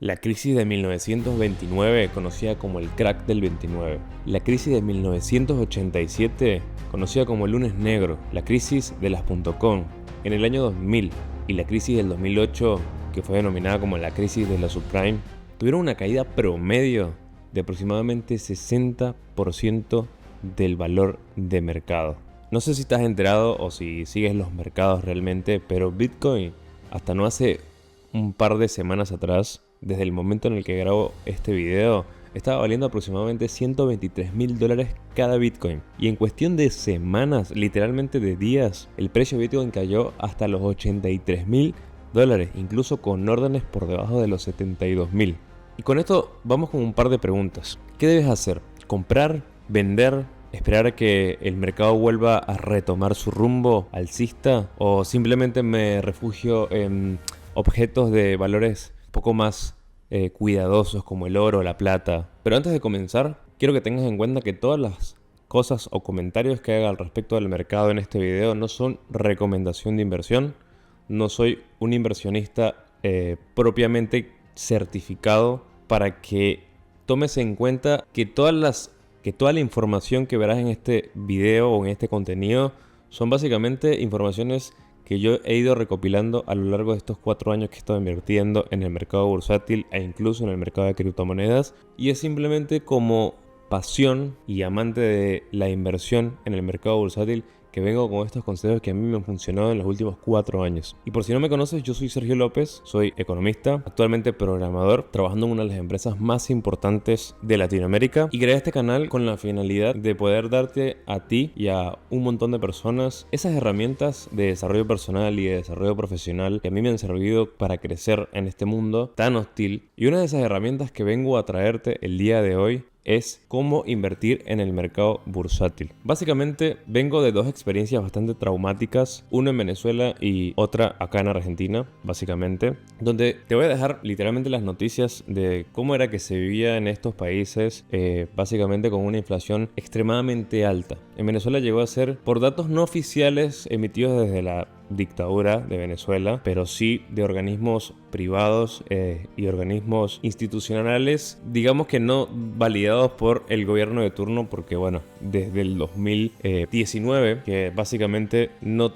La crisis de 1929, conocida como el crack del 29. La crisis de 1987, conocida como el lunes negro. La crisis de las .com en el año 2000 y la crisis del 2008, que fue denominada como la crisis de la subprime, tuvieron una caída promedio de aproximadamente 60% del valor de mercado. No sé si estás enterado o si sigues los mercados realmente, pero Bitcoin hasta no hace un par de semanas atrás, desde el momento en el que grabo este video, estaba valiendo aproximadamente $123,000 cada Bitcoin. Y en cuestión de semanas, literalmente de días, el precio de Bitcoin cayó hasta los $83,000, incluso con órdenes por debajo de los 72,000. Y con esto vamos con un par de preguntas. ¿Qué debes hacer? ¿Comprar? ¿Vender? ¿Esperar a que el mercado vuelva a retomar su rumbo alcista? ¿O simplemente me refugio en objetos de valores un poco más cuidadosos como el oro o la plata? Pero antes de comenzar, quiero que tengas en cuenta que todas las cosas o comentarios que haga al respecto del mercado en este video no son recomendación de inversión. No soy un inversionista propiamente certificado para que tomes en cuenta que toda la información que verás en este video o en este contenido son básicamente informaciones que yo he ido recopilando a lo largo de estos 4 años que he estado invirtiendo en el mercado bursátil e incluso en el mercado de criptomonedas. Y es simplemente como pasión y amante de la inversión en el mercado bursátil que vengo con estos consejos que a mí me han funcionado en los últimos 4 años. Y por si no me conoces, yo soy Sergio López, soy economista, actualmente programador, trabajando en una de las empresas más importantes de Latinoamérica, y creé este canal con la finalidad de poder darte a ti y a un montón de personas esas herramientas de desarrollo personal y de desarrollo profesional que a mí me han servido para crecer en este mundo tan hostil. Y una de esas herramientas que vengo a traerte el día de hoy es cómo invertir en el mercado bursátil. Básicamente vengo de 2 experiencias bastante traumáticas, una en Venezuela y otra acá en Argentina, básicamente, donde te voy a dejar literalmente las noticias de cómo era que se vivía en estos países, básicamente con una inflación extremadamente alta. En Venezuela llegó a ser, por datos no oficiales emitidos desde la dictadura de Venezuela, pero sí de organismos privados y organismos institucionales, digamos que no validados por el gobierno de turno, porque bueno, desde el 2019 que básicamente no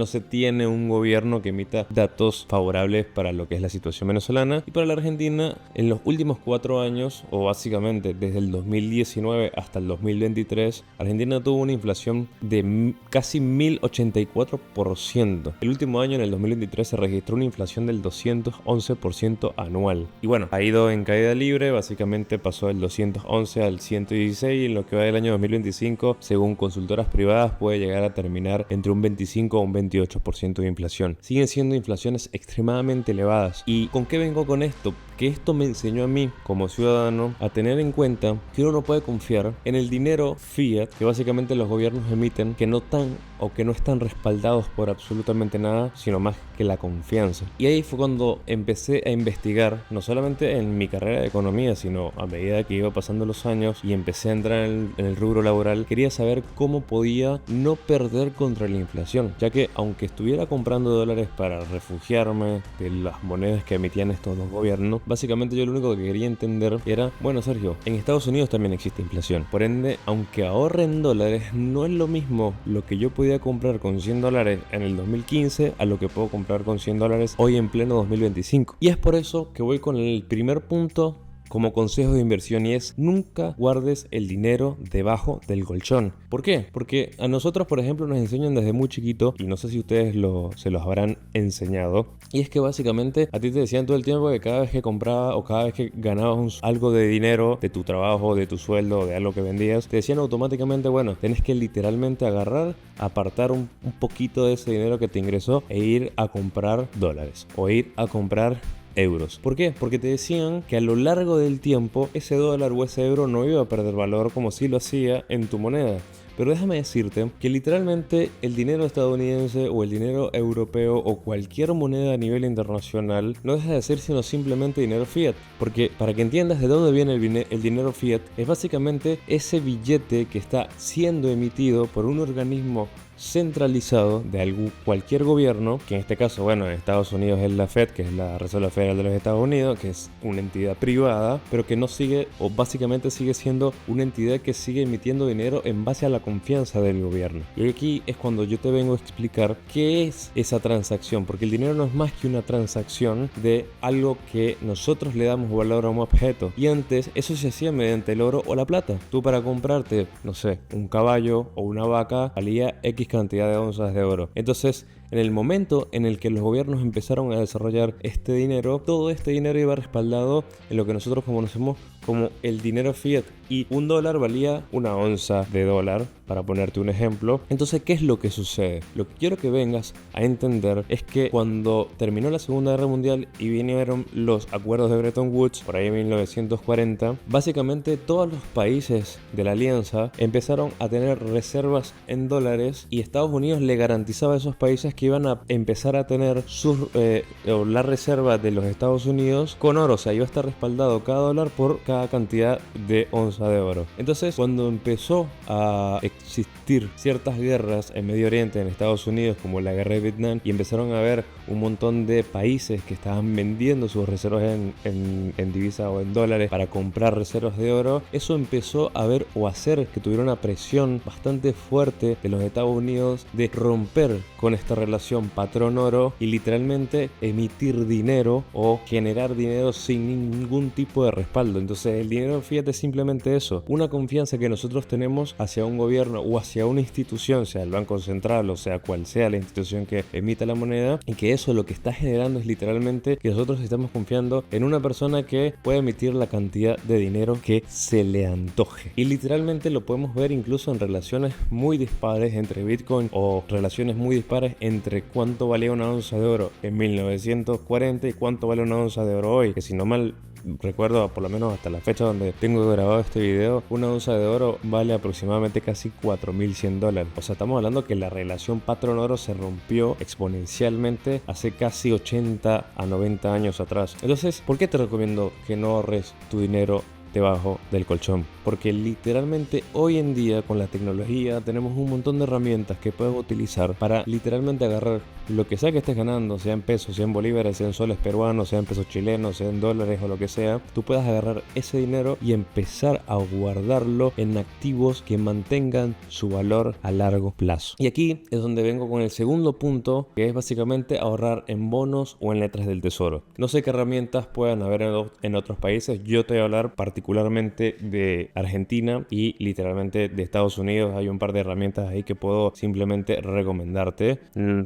se tiene un gobierno que emita datos favorables para lo que es la situación venezolana. Y para la Argentina, en los últimos 4 años, o básicamente desde el 2019 hasta el 2023, Argentina tuvo una inflación de casi 1084%. El último año, en el 2023, se registró una inflación del 211% anual. Y bueno, ha ido en caída libre, básicamente pasó del 211 al 116, y en lo que va del año 2025, según consultoras privadas, puede llegar a terminar entre un 25 o un 28% de inflación. Siguen siendo inflaciones extremadamente elevadas. ¿Y con qué vengo con esto? Que esto me enseñó a mí, como ciudadano, a tener en cuenta que uno no puede confiar en el dinero fiat que básicamente los gobiernos emiten, que no están respaldados por absolutamente nada, sino más que la confianza. Y ahí fue cuando empecé a investigar, no solamente en mi carrera de economía, sino a medida que iba pasando los años y empecé a entrar en el rubro laboral, quería saber cómo podía no perder contra la inflación, ya que aunque estuviera comprando dólares para refugiarme de las monedas que emitían estos 2 gobiernos, básicamente yo lo único que quería entender era, bueno, Sergio, en Estados Unidos también existe inflación. Por ende, aunque ahorre en dólares, no es lo mismo lo que yo podía comprar con $100 en el 2015 a lo que puedo comprar con $100 hoy en pleno 2025. Y es por eso que voy con el primer punto como consejo de inversión, y es: nunca guardes el dinero debajo del colchón. ¿Por qué? Porque a nosotros, por ejemplo, nos enseñan desde muy chiquito, y no sé si ustedes se los habrán enseñado, y es que básicamente a ti te decían todo el tiempo que cada vez que comprabas o cada vez que ganabas algo de dinero de tu trabajo, de tu sueldo, de algo que vendías, te decían automáticamente, bueno, tenés que literalmente agarrar, apartar un poquito de ese dinero que te ingresó e ir a comprar dólares o ir a comprar euros. ¿Por qué? Porque te decían que a lo largo del tiempo ese dólar o ese euro no iba a perder valor como si lo hacía en tu moneda. Pero déjame decirte que literalmente el dinero estadounidense o el dinero europeo o cualquier moneda a nivel internacional no deja de ser sino simplemente dinero fiat. Porque para que entiendas de dónde viene el dinero fiat, es básicamente ese billete que está siendo emitido por un organismo centralizado de cualquier gobierno, que en este caso, bueno, en Estados Unidos es la Fed, que es la Reserva Federal de los Estados Unidos, que es una entidad privada, pero que no sigue, o básicamente sigue siendo una entidad que sigue emitiendo dinero en base a la confianza del gobierno. Y aquí es cuando yo te vengo a explicar qué es esa transacción, porque el dinero no es más que una transacción de algo que nosotros le damos valor a un objeto, y antes eso se hacía mediante el oro o la plata. Tú, para comprarte, no sé, un caballo o una vaca, valía X cantidad de onzas de oro. Entonces, en el momento en el que los gobiernos empezaron a desarrollar este dinero, todo este dinero iba respaldado en lo que nosotros conocemos como el dinero fiat, y un dólar valía una onza de dólar, para ponerte un ejemplo. Entonces, ¿qué es lo que sucede? Lo que quiero que vengas a entender es que cuando terminó la Segunda Guerra Mundial y vinieron los acuerdos de Bretton Woods, por ahí en 1940, básicamente todos los países de la alianza empezaron a tener reservas en dólares, y Estados Unidos le garantizaba a esos países que iban a empezar a tener la reserva de los Estados Unidos con oro. O sea, iba a estar respaldado cada dólar por cada cantidad de onza de oro. Entonces, cuando empezó a existir ciertas guerras en Medio Oriente, en Estados Unidos, como la guerra de Vietnam, y empezaron a haber un montón de países que estaban vendiendo sus reservas en divisa o en dólares para comprar reservas de oro, eso empezó a ver o hacer que tuviera una presión bastante fuerte de los Estados Unidos de romper con esta relación patrón-oro y literalmente emitir dinero o generar dinero sin ningún tipo de respaldo. Entonces, el dinero, fíjate, simplemente eso, una confianza que nosotros tenemos hacia un gobierno o hacia una institución, sea el Banco Central o sea cual sea la institución que emita la moneda, y que eso lo que está generando es literalmente que nosotros estamos confiando en una persona que puede emitir la cantidad de dinero que se le antoje. Y literalmente lo podemos ver incluso en relaciones muy dispares entre Bitcoin, o relaciones muy dispares entre cuánto valía una onza de oro en 1940 y cuánto vale una onza de oro hoy, que si no mal recuerdo, por lo menos hasta la fecha donde tengo grabado este video, una onza de oro vale aproximadamente casi $4.100. O sea, estamos hablando que la relación patrón-oro se rompió exponencialmente hace casi 80 a 90 años atrás. Entonces, ¿por qué te recomiendo que no ahorres tu dinero debajo del colchón? Porque literalmente hoy en día, con la tecnología, tenemos un montón de herramientas que puedes utilizar para literalmente agarrar lo que sea que estés ganando, sea en pesos, sea en bolívares, sea en soles peruanos, sea en pesos chilenos, sea en dólares o lo que sea. Tú puedas agarrar ese dinero y empezar a guardarlo en activos que mantengan su valor a largo plazo. Y aquí es donde vengo con el segundo punto, que es básicamente ahorrar en bonos o en letras del tesoro. No sé qué herramientas puedan haber en otros países. Yo te voy a hablar particularmente de Argentina y literalmente de Estados Unidos. Hay un par de herramientas ahí que puedo simplemente recomendarte.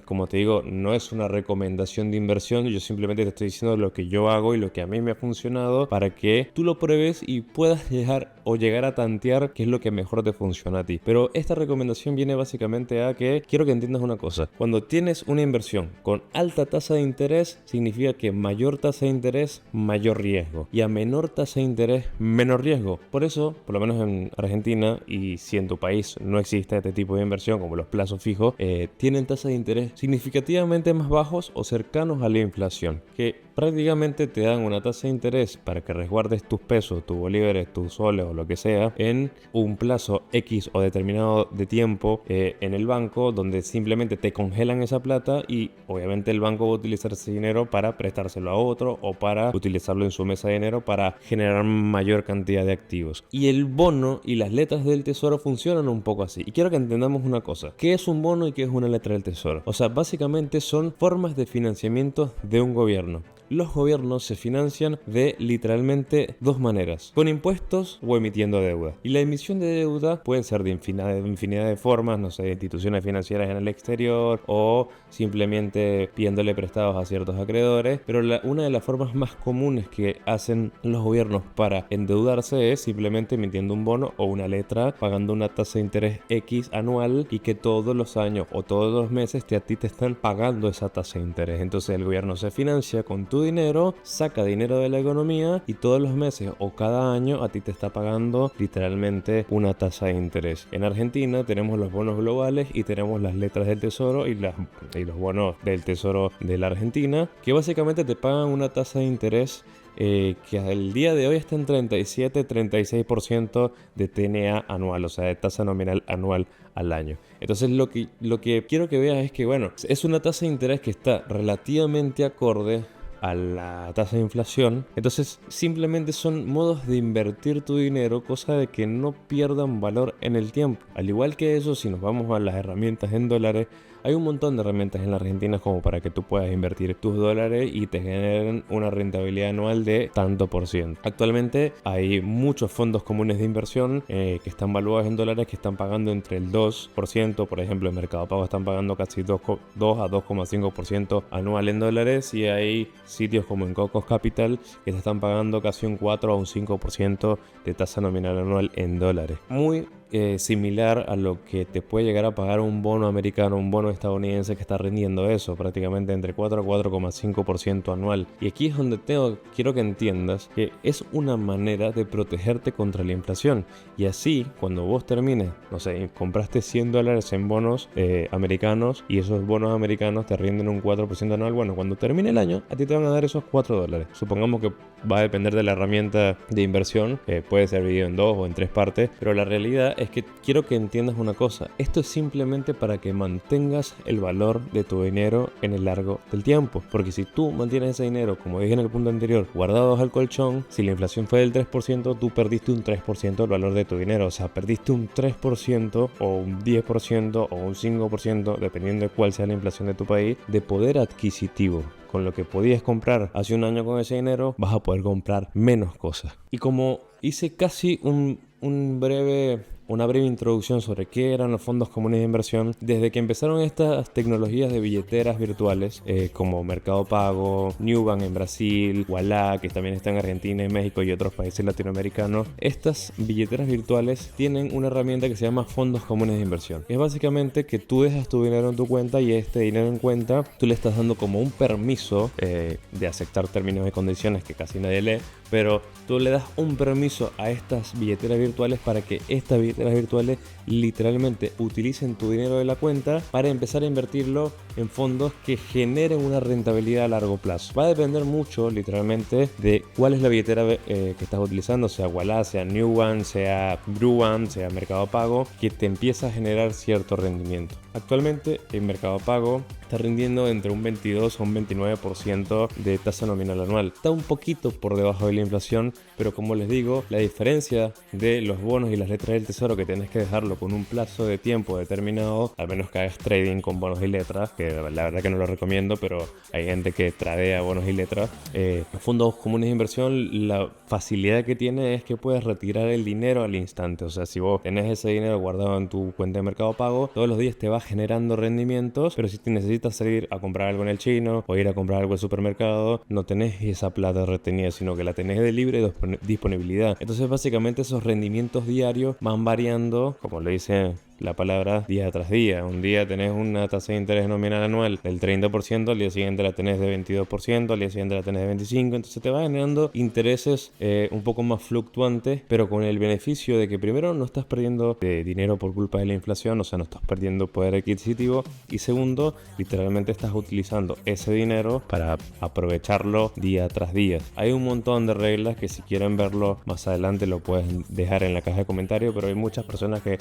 Como te digo, no es una recomendación de inversión, yo simplemente te estoy diciendo lo que yo hago y lo que a mí me ha funcionado para que tú lo pruebes y puedas llegar a tantear qué es lo que mejor te funciona a ti. Pero esta recomendación viene básicamente a que quiero que entiendas una cosa. Cuando tienes una inversión con alta tasa de interés, significa que mayor tasa de interés, mayor riesgo, y a menor tasa de interés, menor riesgo. Por eso, por lo menos en Argentina, y si en tu país no existe este tipo de inversión como los plazos fijos, tienen tasas de interés significativamente más bajos o cercanos a la inflación, que prácticamente te dan una tasa de interés para que resguardes tus pesos, tus bolívares, tus soles o lo que sea en un plazo X o determinado de tiempo en el banco, donde simplemente te congelan esa plata y obviamente el banco va a utilizar ese dinero para prestárselo a otro o para utilizarlo en su mesa de dinero para generar mayor cantidad de activos. Y el bono y las letras del tesoro funcionan un poco así. Y quiero que entendamos una cosa: ¿qué es un bono y qué es una letra del tesoro? O sea, básicamente son formas de financiamiento de un gobierno. Los gobiernos se financian de literalmente dos maneras: con impuestos o emitiendo deuda. Y la emisión de deuda puede ser de infinidad de formas, no sé, instituciones financieras en el exterior o simplemente pidiéndole prestados a ciertos acreedores. Pero una de las formas más comunes que hacen los gobiernos para endeudarse es simplemente emitiendo un bono o una letra, pagando una tasa de interés X anual, y que todos los años o todos los meses a ti te están pagando esa tasa de interés. Entonces el gobierno se financia con tu dinero, saca dinero de la economía y todos los meses o cada año a ti te está pagando literalmente una tasa de interés. En Argentina tenemos los bonos globales y tenemos las letras del tesoro y los bonos del tesoro de la Argentina, que básicamente te pagan una tasa de interés que al día de hoy está en 37-36% de TNA anual, o sea, de tasa nominal anual al año. Entonces lo que quiero que veas es que, bueno, es una tasa de interés que está relativamente acorde a la tasa de inflación. Entonces simplemente son modos de invertir tu dinero, cosa de que no pierdan valor en el tiempo. Al igual que eso, si nos vamos a las herramientas en dólares, hay un montón de herramientas en la Argentina como para que tú puedas invertir tus dólares y te generen una rentabilidad anual de tanto por ciento. Actualmente hay muchos fondos comunes de inversión que están valuados en dólares, que están pagando entre el 2%. Por ejemplo, en Mercado Pago están pagando casi 2 a 2,5% anual en dólares, y hay sitios como en Cocos Capital que te están pagando casi un 4 a un 5% de tasa nominal anual en dólares. Muy similar a lo que te puede llegar a pagar un bono americano, un bono estadounidense que está rindiendo eso, prácticamente entre 4 a 4,5% anual. Y aquí es donde quiero que entiendas que es una manera de protegerte contra la inflación. Y así, cuando vos termines, no sé, compraste $100 en bonos americanos, y esos bonos americanos te rinden un 4% anual, bueno, cuando termine el año, a ti te van a dar esos $4. Supongamos que va a depender de la herramienta de inversión, puede ser dividido en 2 o en 3 partes, pero la realidad es que quiero que entiendas una cosa. Esto es simplemente para que mantengas el valor de tu dinero en el largo del tiempo, porque si tú mantienes ese dinero, como dije en el punto anterior, guardados al colchón, si la inflación fue del 3%, tú perdiste un 3% del valor de tu dinero. O sea, perdiste un 3% o un 10% o un 5%, dependiendo de cuál sea la inflación de tu país, de poder adquisitivo. Con lo que podías comprar hace un año con ese dinero, vas a poder comprar menos cosas. Y como hice casi una breve introducción sobre qué eran los fondos comunes de inversión, desde que empezaron estas tecnologías de billeteras virtuales como Mercado Pago, Nubank en Brasil, Ualá, que también está en Argentina, en México y otros países latinoamericanos, estas billeteras virtuales tienen una herramienta que se llama fondos comunes de inversión. Es básicamente que tú dejas tu dinero en tu cuenta, y este dinero en cuenta tú le estás dando como un permiso de aceptar términos y condiciones que casi nadie lee, pero tú le das un permiso a estas billeteras virtuales para que estas billeteras virtuales literalmente utilicen tu dinero de la cuenta para empezar a invertirlo en fondos que generen una rentabilidad a largo plazo. Va a depender mucho literalmente de cuál es la billetera que estás utilizando, sea Ualá, sea Nubank, sea Bruan, sea Mercado Pago, que te empieza a generar cierto rendimiento. Actualmente en Mercado Pago está rindiendo entre un 22 a un 29% de tasa nominal anual. Está un poquito por debajo de la inflación, pero como les digo, la diferencia de los bonos y las letras del tesoro, que tenés que dejarlo con un plazo de tiempo determinado, al menos que hagas trading con bonos y letras, que la verdad que no lo recomiendo, pero hay gente que tradea bonos y letras. Los fondos comunes de inversión, la facilidad que tiene es que puedes retirar el dinero al instante. O sea, si vos tenés ese dinero guardado en tu cuenta de Mercado Pago, todos los días te va generando rendimientos, pero si te necesitas salir a comprar algo en el chino o ir a comprar algo al supermercado, no tenés esa plata retenida, sino que la tenés de libre disponibilidad. Entonces básicamente esos rendimientos diarios van variando, como lo dice la palabra, día tras día. Un día tenés una tasa de interés nominal anual del 30%, al día siguiente la tenés de 22%, al día siguiente la tenés de 25%, entonces te va generando intereses un poco más fluctuantes, pero con el beneficio de que primero no estás perdiendo dinero por culpa de la inflación, o sea, no estás perdiendo poder adquisitivo, y segundo, literalmente estás utilizando ese dinero para aprovecharlo día tras día. Hay un montón de reglas que, si quieren verlo más adelante, lo pueden dejar en la caja de comentarios, pero hay muchas personas que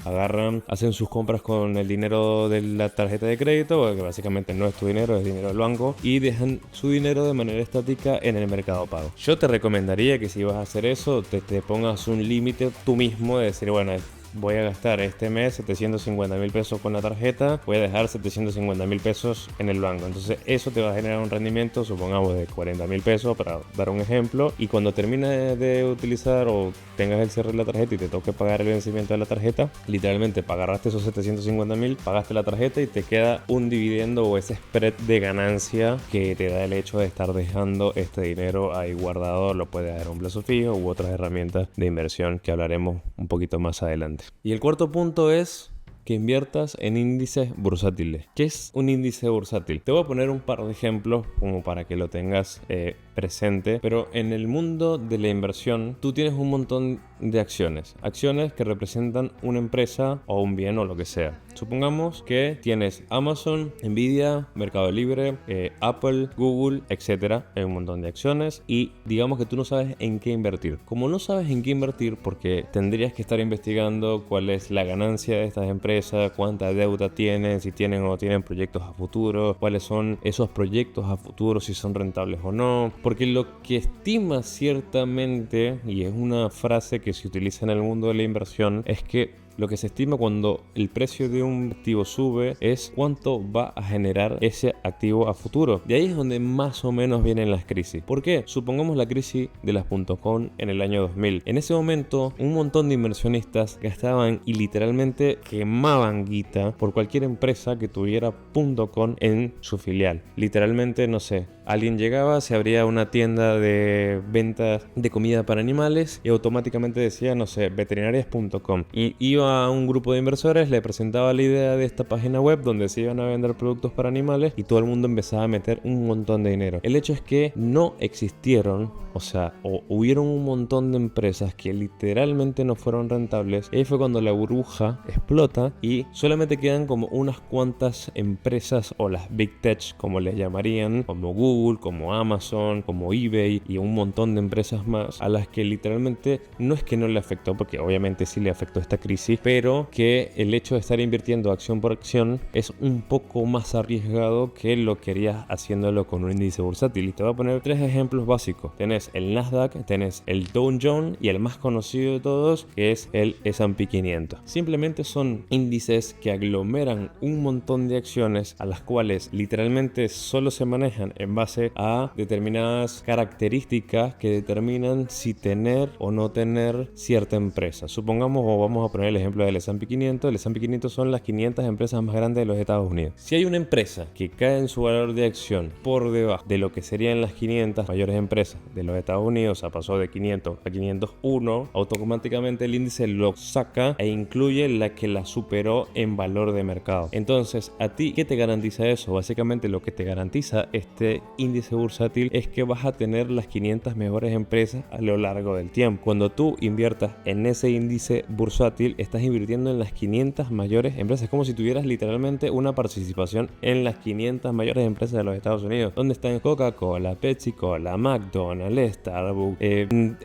hacen sus compras con el dinero de la tarjeta de crédito, que básicamente no es tu dinero, es dinero del banco, y dejan su dinero de manera estática en el Mercado Pago. Yo te recomendaría que, si vas a hacer eso, te pongas un límite tú mismo de decir, bueno, voy a gastar este mes 750.000 pesos con la tarjeta, voy a dejar 750.000 pesos en el banco. Entonces eso te va a generar un rendimiento, supongamos, de 40.000 pesos, para dar un ejemplo, y cuando termines de utilizar o tengas el cierre de la tarjeta y te toque pagar el vencimiento de la tarjeta, literalmente agarraste esos 750.000, pagaste la tarjeta y te queda un dividendo o ese spread de ganancia que te da el hecho de estar dejando este dinero ahí guardado. Lo puedes dejar a un plazo fijo u otras herramientas de inversión que hablaremos un poquito más adelante. Y el cuarto punto es que inviertas en índices bursátiles. ¿Qué es un índice bursátil? Te voy a poner un par de ejemplos como para que lo tengas presente, pero en el mundo de la inversión tú tienes un montón de acciones que representan una empresa o un bien o lo que sea. Supongamos que tienes Amazon, Nvidia, Mercado Libre, Apple, Google, etcétera. Hay un montón de acciones y digamos que tú no sabes en qué invertir. Como no sabes en qué invertir, porque tendrías que estar investigando cuál es la ganancia de estas empresas, cuánta deuda tienen, si tienen o no tienen proyectos a futuro, cuáles son esos proyectos a futuro, si son rentables o no. Porque lo que estima ciertamente, y es una frase que se utiliza en el mundo de la inversión, es que lo que se estima cuando el precio de un activo sube es cuánto va a generar ese activo a futuro. De ahí es donde más o menos vienen las crisis. ¿Por qué? Supongamos la crisis de las .com en el año 2000. En ese momento, un montón de inversionistas gastaban y literalmente quemaban guita por cualquier empresa que tuviera .com en su filial. Literalmente, no sé, alguien llegaba, se abría una tienda de ventas de comida para animales y automáticamente decía, no sé, veterinarias.com. Y iba a un grupo de inversores, le presentaba la idea de esta página web donde se iban a vender productos para animales y todo el mundo empezaba a meter un montón de dinero. El hecho es que no existieron, o hubieron un montón de empresas que literalmente no fueron rentables. Y ahí fue cuando la burbuja explota y solamente quedan como unas cuantas empresas o las Big Tech, como les llamarían, como Google, como Amazon, como eBay y un montón de empresas más a las que literalmente no es que no le afectó, porque obviamente sí le afectó esta crisis, pero que el hecho de estar invirtiendo acción por acción es un poco más arriesgado que lo que harías haciéndolo con un índice bursátil. Y te voy a poner 3 ejemplos básicos. Tenés el Nasdaq, tenés el Dow Jones y el más conocido de todos, que es el S&P 500. Simplemente son índices que aglomeran un montón de acciones a las cuales literalmente solo se manejan en base a determinadas características que determinan si tener o no tener cierta empresa. Supongamos, o vamos a poner el ejemplo del S&P 500. El S&P 500 son las 500 empresas más grandes de los Estados Unidos. Si hay una empresa que cae en su valor de acción por debajo de lo que serían las 500 mayores empresas de los Estados Unidos, pasó de 500 a 501, automáticamente el índice lo saca e incluye la que la superó en valor de mercado. Entonces, ¿a ti qué te garantiza eso? Básicamente lo que te garantiza este índice bursátil es que vas a tener las 500 mejores empresas a lo largo del tiempo. Cuando tú inviertas en ese índice bursátil, estás invirtiendo en las 500 mayores empresas. Es como si tuvieras literalmente una participación en las 500 mayores empresas de los Estados Unidos, donde están Coca-Cola, Pepsi-Cola, McDonald's, Starbucks,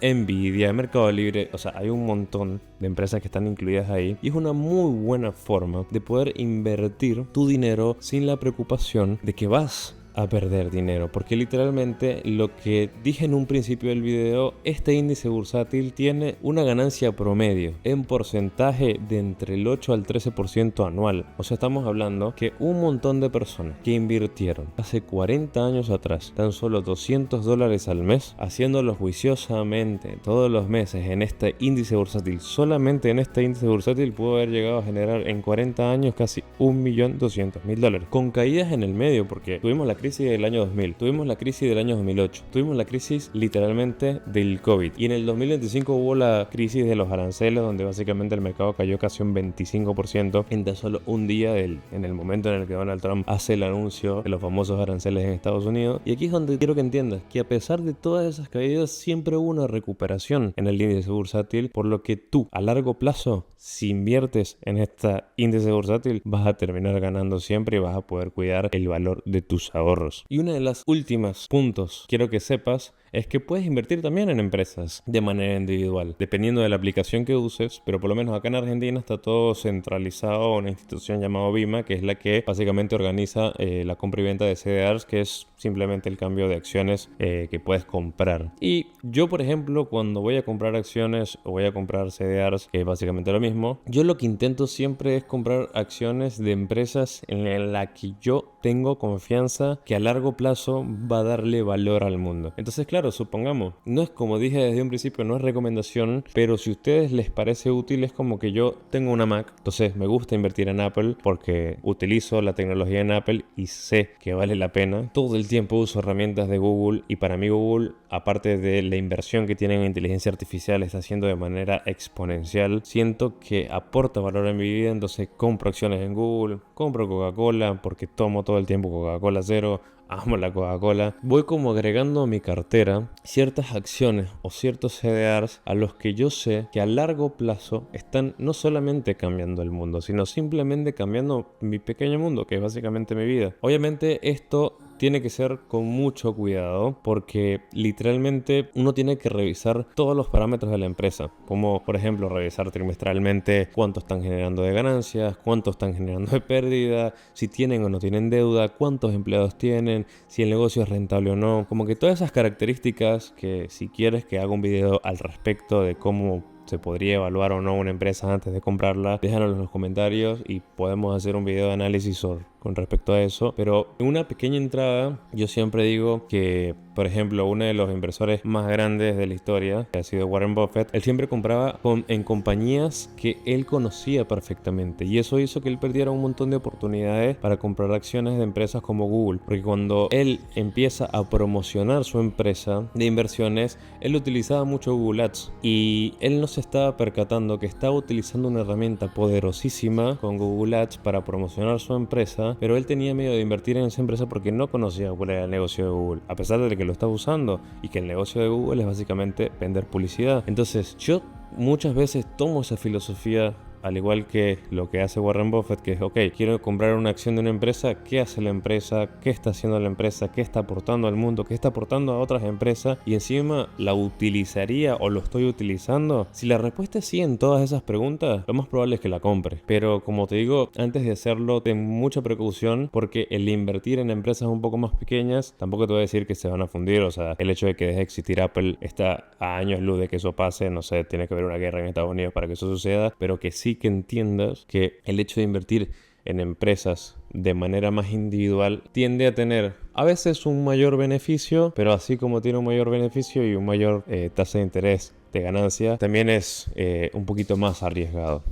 Nvidia, Mercado Libre. O sea, hay un montón de empresas que están incluidas ahí y es una muy buena forma de poder invertir tu dinero sin la preocupación de que vas a perder dinero, porque literalmente lo que dije en un principio del video, este índice bursátil tiene una ganancia promedio en porcentaje de entre el 8 al 13% anual. O sea, estamos hablando que un montón de personas que invirtieron hace 40 años atrás tan solo $200 al mes, haciéndolo juiciosamente todos los meses en este índice bursátil, solamente en este índice bursátil pudo haber llegado a generar en 40 años casi $1.200.000, con caídas en el medio, porque tuvimos la crisis del año 2000, tuvimos la crisis del año 2008, tuvimos la crisis literalmente del COVID y en el 2025 hubo la crisis de los aranceles, donde básicamente el mercado cayó casi un 25% en tan solo un día en el momento en el que Donald Trump hace el anuncio de los famosos aranceles en Estados Unidos. Y aquí es donde quiero que entiendas que a pesar de todas esas caídas siempre hubo una recuperación en el índice bursátil, por lo que tú a largo plazo, si inviertes en este índice bursátil, vas a terminar ganando siempre y vas a poder cuidar el valor de tus ahorros. Y una de las últimas puntos quiero que sepas es que puedes invertir también en empresas de manera individual, dependiendo de la aplicación que uses, pero por lo menos acá en Argentina está todo centralizado en una institución llamada BIMA, que es la que básicamente organiza la compra y venta de CDRs, que es simplemente el cambio de acciones que puedes comprar. Y yo, por ejemplo, cuando voy a comprar acciones o voy a comprar CDRs, que es básicamente lo mismo, yo lo que intento siempre es comprar acciones de empresas en las que yo tengo confianza que a largo plazo va a darle valor al mundo. Entonces, claro, supongamos, no es, como dije desde un principio, no es recomendación, pero si a ustedes les parece útil, es como que yo tengo una Mac, entonces me gusta invertir en Apple porque utilizo la tecnología en Apple y sé que vale la pena. Todo el tiempo uso herramientas de Google y para mí Google, aparte de la inversión que tiene en inteligencia artificial, está haciendo de manera exponencial. Siento que aporta valor en mi vida, entonces compro acciones en Google, compro Coca-Cola porque tomo todo el tiempo Coca-Cola cero. amo la Coca-Cola, voy como agregando a mi cartera ciertas acciones o ciertos CDRs a los que yo sé que a largo plazo están no solamente cambiando el mundo, sino simplemente cambiando mi pequeño mundo, que es básicamente mi vida. Obviamente esto tiene que ser con mucho cuidado porque literalmente uno tiene que revisar todos los parámetros de la empresa, como por ejemplo revisar trimestralmente cuánto están generando de ganancias, cuánto están generando de pérdida, si tienen o no tienen deuda, cuántos empleados tienen, si el negocio es rentable o no, como que todas esas características que si quieres que haga un video al respecto de cómo se podría evaluar o no una empresa antes de comprarla, déjanos en los comentarios y podemos hacer un video de análisis con respecto a eso. Pero en una pequeña entrada, yo siempre digo que, por ejemplo, uno de los inversores más grandes de la historia, que ha sido Warren Buffett, él siempre compraba en compañías que él conocía perfectamente, y eso hizo que él perdiera un montón de oportunidades para comprar acciones de empresas como Google, porque cuando él empieza a promocionar su empresa de inversiones, él utilizaba mucho Google Ads y él no se estaba percatando que estaba utilizando una herramienta poderosísima con Google Ads para promocionar su empresa, pero él tenía miedo de invertir en esa empresa porque no conocía cuál era el negocio de Google, a pesar de que lo estaba usando y que el negocio de Google es básicamente vender publicidad. Entonces yo muchas veces tomo esa filosofía, al igual que lo que hace Warren Buffett, que es, ok, quiero comprar una acción de una empresa, ¿qué hace la empresa? ¿Qué está haciendo la empresa? ¿Qué está aportando al mundo? ¿Qué está aportando a otras empresas? Y encima, ¿la utilizaría o lo estoy utilizando? Si la respuesta es sí en todas esas preguntas, lo más probable es que la compre. Pero como te digo, antes de hacerlo, ten mucha precaución porque el invertir en empresas un poco más pequeñas, tampoco te voy a decir que se van a fundir. O sea, el hecho de que deje de existir Apple está a años luz de que eso pase. No sé, tiene que haber una guerra en Estados Unidos para que eso suceda, pero que sí que entiendas que el hecho de invertir en empresas de manera más individual tiende a tener a veces un mayor beneficio, pero así como tiene un mayor beneficio y un mayor tasa de interés de ganancia, también es un poquito más arriesgado.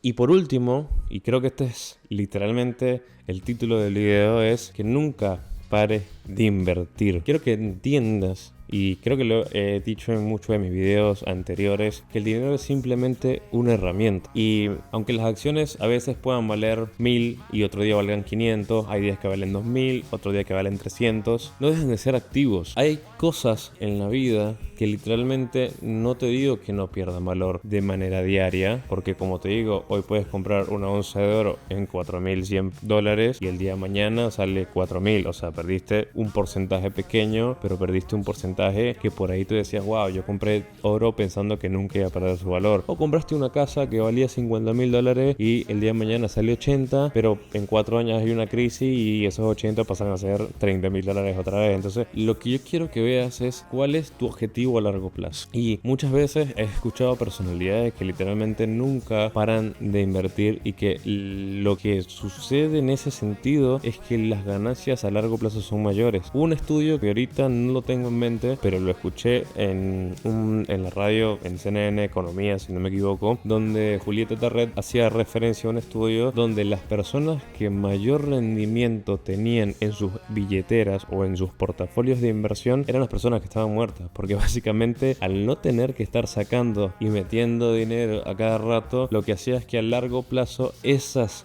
Y por último, y creo que este es literalmente el título del video, es que nunca pares de invertir. Quiero que entiendas, y creo que lo he dicho en muchos de mis videos anteriores, que el dinero es simplemente una herramienta. Y aunque las acciones a veces puedan valer 1000 y otro día valgan 500, hay días que valen 2000, otro día que valen 300, no dejen de ser activos. Hay cosas en la vida que literalmente no te digo que no pierdan valor de manera diaria, porque como te digo, hoy puedes comprar una onza de oro en $4100 y el día de mañana sale 4000, o sea, perdiste un porcentaje pequeño, pero perdiste un porcentaje que por ahí tú decías, wow, yo compré oro pensando que nunca iba a perder su valor. O compraste una casa que valía $50,000 y el día de mañana sale 80, pero en 4 años hay una crisis y esos 80 pasan a ser $30,000 otra vez. Entonces, lo que yo quiero que veas es cuál es tu objetivo a largo plazo. Y muchas veces he escuchado personalidades que literalmente nunca paran de invertir y que lo que sucede en ese sentido es que las ganancias a largo plazo son mayores. Hubo un estudio que ahorita no lo tengo en mente, pero lo escuché en la radio, en CNN Economía, si no me equivoco, donde Julieta Tarret hacía referencia a un estudio donde las personas que mayor rendimiento tenían en sus billeteras o en sus portafolios de inversión eran las personas que estaban muertas, porque básicamente al no tener que estar sacando y metiendo dinero a cada rato, lo que hacía es que a largo plazo esos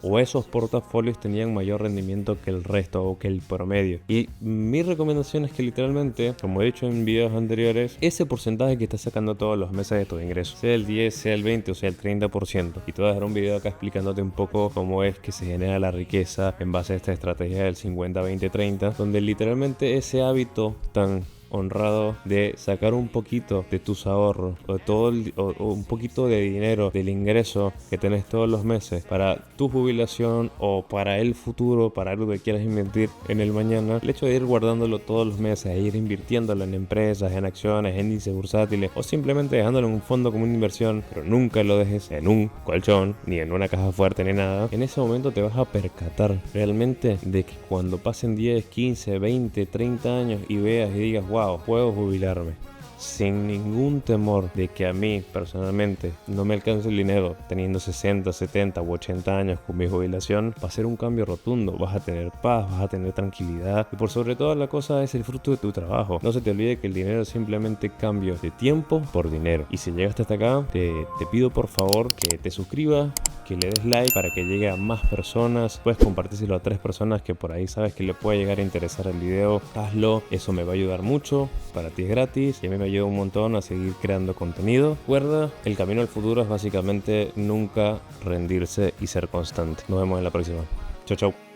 portafolios tenían mayor rendimiento que el resto o que el promedio. Y mi recomendación es que literalmente, como he dicho en videos anteriores, ese porcentaje que estás sacando todos los meses de tus ingresos, sea el 10, sea el 20 o sea el 30%, y te voy a dejar un video acá explicándote un poco cómo es que se genera la riqueza en base a esta estrategia del 50-20-30, donde literalmente ese hábito tan honrado de sacar un poquito de tus ahorros o un poquito de dinero del ingreso que tenés todos los meses para tu jubilación o para el futuro, para algo que quieras invertir en el mañana, el hecho de ir guardándolo todos los meses e ir invirtiéndolo en empresas, en acciones, en índices bursátiles o simplemente dejándolo en un fondo como una inversión, pero nunca lo dejes en un colchón ni en una caja fuerte ni nada, en ese momento te vas a percatar realmente de que cuando pasen 10, 15, 20, 30 años y veas y digas, wow, puedo jubilarme, sin ningún temor de que a mí personalmente no me alcance el dinero teniendo 60, 70 u 80 años con mi jubilación, va a ser un cambio rotundo. Vas a tener paz, vas a tener tranquilidad y por sobre todo la cosa es el fruto de tu trabajo. No se te olvide que el dinero es simplemente cambio de tiempo por dinero. Y si llegaste hasta acá, te pido por favor que te suscribas, que le des like para que llegue a más personas. Puedes compartírselo a 3 personas que por ahí sabes que le puede llegar a interesar el video. Hazlo, eso me va a ayudar mucho. Para ti es gratis y a mí me ayuda un montón a seguir creando contenido. Recuerda, el camino al futuro es básicamente nunca rendirse y ser constante. Nos vemos en la próxima. Chau, chau.